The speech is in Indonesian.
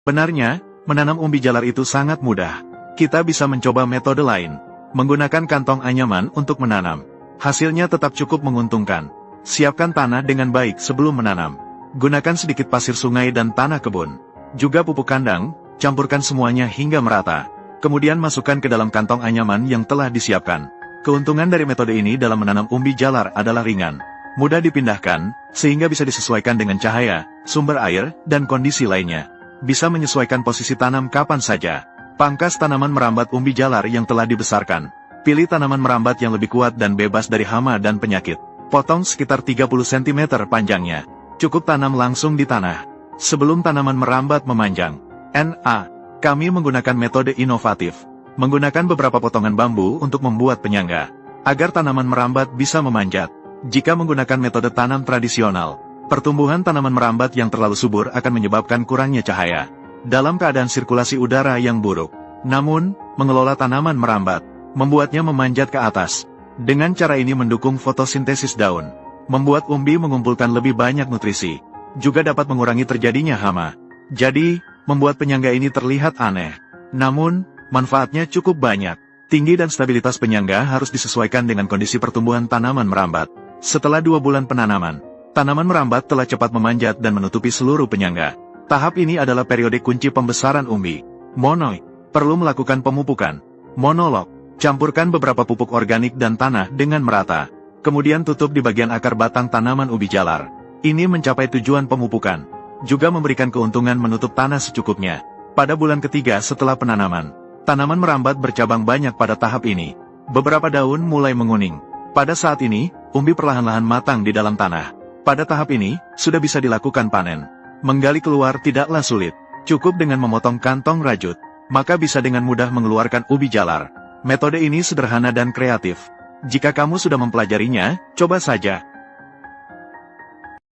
Benarnya, menanam umbi jalar itu sangat mudah. Kita bisa mencoba metode lain. Menggunakan kantong anyaman untuk menanam. Hasilnya tetap cukup menguntungkan. Siapkan tanah dengan baik sebelum menanam. Gunakan sedikit pasir sungai dan tanah kebun. Juga pupuk kandang, campurkan semuanya hingga merata. Kemudian masukkan ke dalam kantong anyaman yang telah disiapkan. Keuntungan dari metode ini dalam menanam umbi jalar adalah ringan. Mudah dipindahkan, sehingga bisa disesuaikan dengan cahaya, sumber air, dan kondisi lainnya. Bisa menyesuaikan posisi tanam kapan saja. Pangkas tanaman merambat umbi jalar yang telah dibesarkan. Pilih tanaman merambat yang lebih kuat dan bebas dari hama dan penyakit. Potong sekitar 30 cm panjangnya. Cukup tanam langsung di tanah. Sebelum tanaman merambat memanjang. Kami menggunakan metode inovatif. Menggunakan beberapa potongan bambu untuk membuat penyangga. Agar tanaman merambat bisa memanjat. Jika menggunakan metode tanam tradisional, pertumbuhan tanaman merambat yang terlalu subur akan menyebabkan kurangnya cahaya. Dalam keadaan sirkulasi udara yang buruk. Namun, mengelola tanaman merambat, membuatnya memanjat ke atas. Dengan cara ini mendukung fotosintesis daun. Membuat umbi mengumpulkan lebih banyak nutrisi. Juga dapat mengurangi terjadinya hama. Jadi, membuat penyangga ini terlihat aneh. Namun, manfaatnya cukup banyak. Tinggi dan stabilitas penyangga harus disesuaikan dengan kondisi pertumbuhan tanaman merambat. Setelah 2 bulan penanaman, tanaman merambat telah cepat memanjat dan menutupi seluruh penyangga. Tahap ini adalah periode kunci pembesaran umbi. Monoid, perlu melakukan pemupukan. Monolog, campurkan beberapa pupuk organik dan tanah dengan merata. Kemudian tutup di bagian akar batang tanaman umbi jalar. Ini mencapai tujuan pemupukan. Juga memberikan keuntungan menutup tanah secukupnya. Pada bulan ketiga setelah penanaman, tanaman merambat bercabang banyak pada tahap ini. Beberapa daun mulai menguning. Pada saat ini, umbi perlahan-lahan matang di dalam tanah. Pada tahap ini, sudah bisa dilakukan panen. Menggali keluar tidaklah sulit. Cukup dengan memotong kantong rajut. Maka bisa dengan mudah mengeluarkan umbi jalar. Metode ini sederhana dan kreatif. Jika kamu sudah mempelajarinya, coba saja.